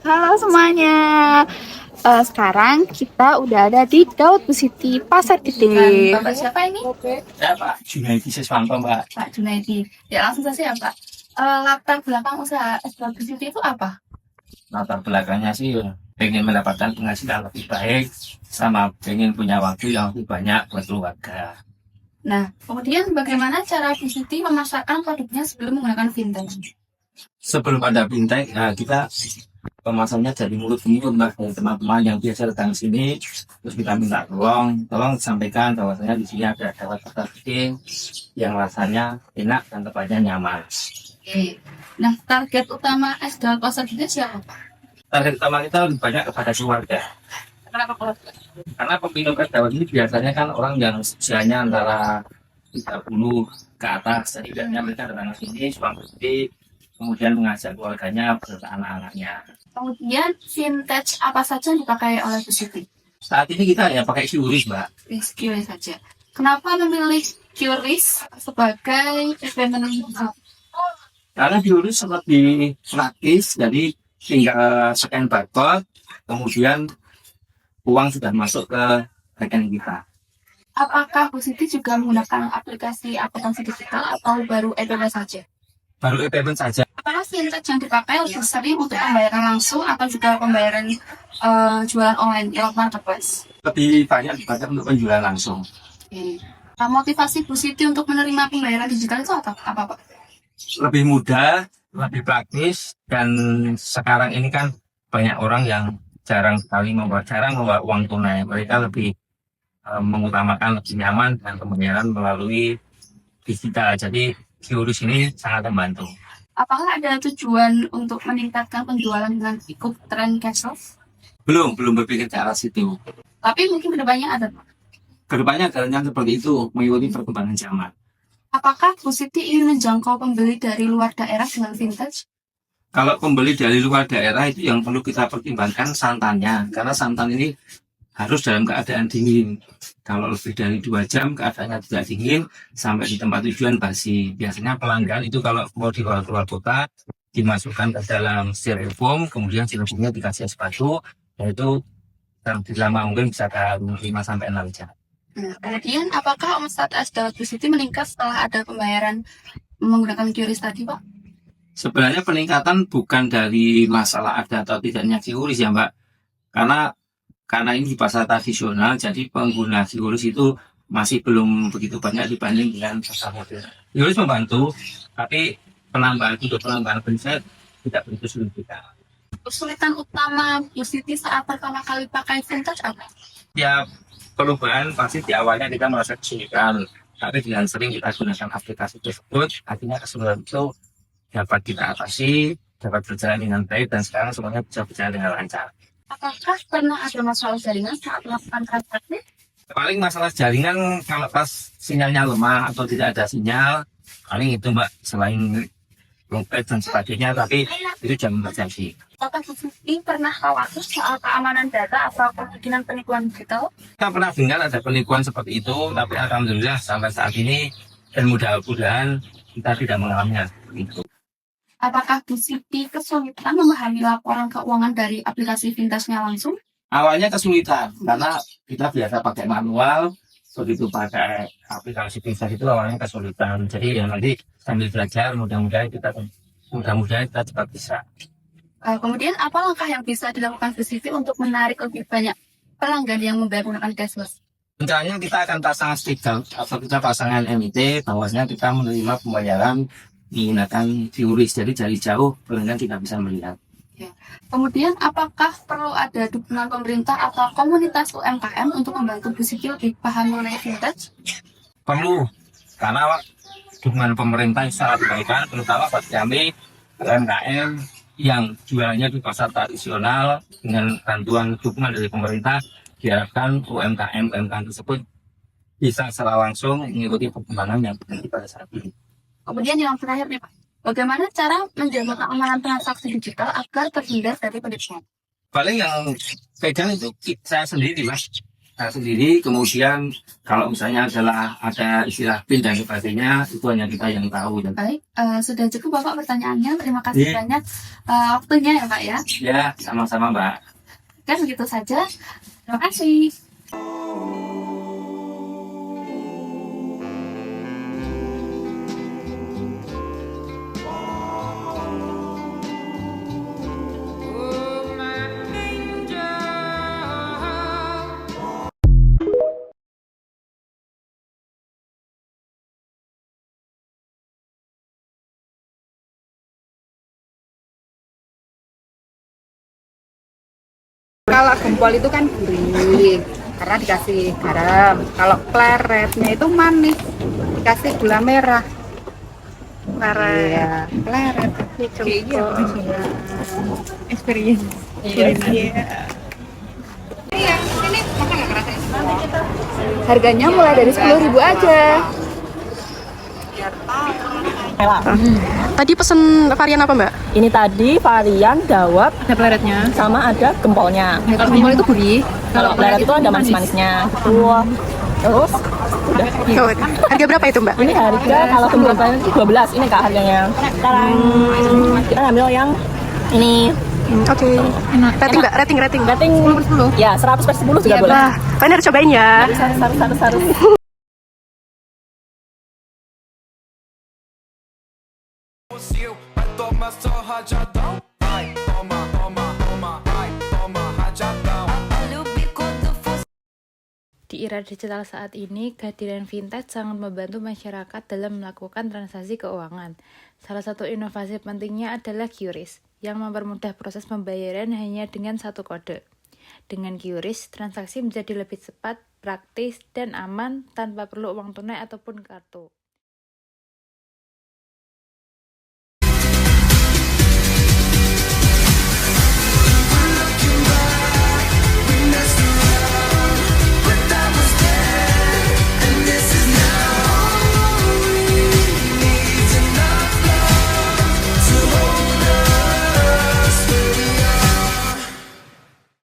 Halo semuanya, sekarang kita udah ada di Daud City Pasar Gede. Bapak siapa ini? Ya Pak Junaidi Siswanto Mbak. Pak Junaidi. Ya langsung saja ya Pak. Latar belakang usaha es Daud City itu apa? Latar belakangnya sih pengen mendapatkan penghasilan lebih baik sama pengen punya waktu yang lebih banyak buat keluarga. Nah, kemudian bagaimana cara Bu Siti memasarkan produknya sebelum menggunakan vintage? Sebelum ada vintage, kita kemasannya dari mulut ke mulut Mbak, dari teman-teman yang biasa datang sini, terus kita minta tolong sampaikan bahwasanya di sini ada dawet pasar gede yang rasanya enak dan tempatnya nyaman. Oke. Nah, target utama es Daud Pasar Gede siapa Pak? Target utama kita lebih banyak kepada keluarga. Kenapa keluarga? Karena peminum es dawet ini biasanya kan orang yang usianya antara 30 ke atas, setidaknya mereka datang ke sini suami istri, kemudian mengajak keluarganya beserta anak-anaknya. Kemudian vintage apa saja yang dipakai oleh Bu Siti? Saat ini kita ya pakai QRIS Mbak. Curious saja. Kenapa memilih Curious sebagai event? Karena QRIS lebih praktis, jadi tinggal scan barcode, kemudian uang sudah masuk ke rekening kita. Apakah Bu Siti juga menggunakan aplikasi akuntansi digital atau baru e-payment saja? Baru e-payment saja. Apakah vintage yang dipakai lebih sering untuk pembayaran langsung atau juga pembayaran jualan online lewat marketplace? Lebih banyak dipakai untuk penjualan langsung. Oke. Nah, motivasi Bu Siti untuk menerima pembayaran digital itu apa Pak? Lebih mudah, lebih praktis, dan sekarang ini kan banyak orang yang jarang membawa uang tunai. Mereka lebih mengutamakan lebih nyaman dengan pembayaran melalui digital. Jadi QRIS ini sangat membantu. Apakah ada tujuan untuk meningkatkan penjualan dengan ikut tren cashless? Belum berpikir ke arah situ. Tapi mungkin kedepannya ada Pak. Kedepannya jalannya seperti itu, mengikuti perkembangan zaman. Apakah Bu Siti ingin menjangkau pembeli dari luar daerah dengan vintage? Kalau pembeli dari luar daerah itu yang perlu kita pertimbangkan santannya, karena santan ini harus dalam keadaan dingin. Kalau lebih dari 2 jam keadaannya tidak dingin, sampai di tempat tujuan basi. Biasanya pelanggan itu kalau mau dibawa keluar kota, dimasukkan ke dalam styrofoam, kemudian styrofoamnya dikasih es batu, yaitu lebih lama mungkin bisa tahan 5-6 jam. Nah, kemudian apakah omset es Daud Bu Siti meningkat setelah ada pembayaran menggunakan QRIS tadi Pak? Sebenarnya peningkatan bukan dari masalah ada atau tidaknya QRIS ya Mbak, karena ini di pasar tradisional, jadi pengguna QRIS itu masih belum begitu banyak dibanding dengan pasar modern. QRIS membantu, tapi penambahan penjualan tidak begitu signifikan. Kesulitan utama Bu Siti saat pertama kali pakai vintage apa? Ya perubahan pasti di awalnya kita merasa kesulitan, tapi dengan sering kita gunakan aplikasi tersebut, akhirnya kesulitan itu dapat kita atasi, dapat berjalan dengan baik, dan sekarang semuanya bisa berjalan dengan lancar. Apakah pernah ada masalah jaringan saat melakukan transaksi? Paling masalah jaringan kalau pas sinyalnya lemah atau tidak ada sinyal, paling itu Mbak, selain dompet dan sebagainya, tapi itu jam emergency. Apakah Bu Siti pernah khawatir soal keamanan data atau kemungkinan penipuan digital? Kita pernah dengar ada penipuan seperti itu, tapi alhamdulillah sampai saat ini dan mudah-mudahan kita tidak mengalaminya itu. Apakah Bu Siti kesulitan memahami laporan keuangan dari aplikasi Vintage-nya langsung? Awalnya kesulitan karena kita biasa pakai manual, begitu pakai aplikasi Vintage itu awalnya kesulitan. Jadi ya nanti sambil belajar mudah-mudahan kita cepat bisa. Kemudian apa langkah yang bisa dilakukan Bu Siti untuk menarik lebih banyak pelanggan yang membayar menggunakan cashless? Rencananya kita akan pasang stiker atau kita pasangan MIT bahwasanya kita menerima pembayaran menggunakan QRIS, jadi dari jauh pelanggan tidak bisa melihat. Kemudian apakah perlu ada dukungan pemerintah atau komunitas UMKM untuk membantu Bu Siti lebih paham mengenai vintage? Perlu, karena dukungan pemerintah sangat diberikan, terutama bagi kami UMKM yang jualannya di pasar tradisional. Dengan bantuan dukungan dari pemerintah, diharapkan UMKM tersebut bisa secara langsung mengikuti perkembangan yang terjadi pada saat ini. Kemudian yang terakhir nih Pak, bagaimana cara menjaga keamanan transaksi digital agar terhindar dari penipuan? Paling yang pegang itu saya sendiri Mas, saya sendiri. Kemudian kalau misalnya ada istilah PIN dan sebagainya, itu hanya kita yang tahu. Baik, sudah cukup Bapak pertanyaannya. Terima kasih banyak waktunya ya Pak ya. Ya, sama-sama Mbak. Dan begitu saja. Terima kasih. Kalau gempol itu kan gurih karena dikasih garam. Kalau kleretnya itu manis, dikasih gula merah. Kleret. Iya, kleret. Iya, Experience. Iya. Harganya mulai dari 10.000 aja. Tadi pesen varian apa Mbak? Ini tadi varian dawet Ada kleretnya. sama ada gempolnya. Kalau gempol itu gurih. Kalau pleret itu ada manis-manisnya. Terus udah. Harga berapa itu Mbak? Ini harga kalau gempol pleret itu 12. Ini Kak harganya. Sekarang kita ambil yang ini. Oke. Rating Mbak, rating. Rating 10/10. Ya, 100/10 juga boleh. Wah, kalian harus cobain ya. Harus. Di era digital saat ini, kehadiran vintage sangat membantu masyarakat dalam melakukan transaksi keuangan. Salah satu inovasi pentingnya adalah QRIS, yang mempermudah proses pembayaran hanya dengan satu kode. Dengan QRIS, transaksi menjadi lebih cepat, praktis, dan aman tanpa perlu uang tunai ataupun kartu.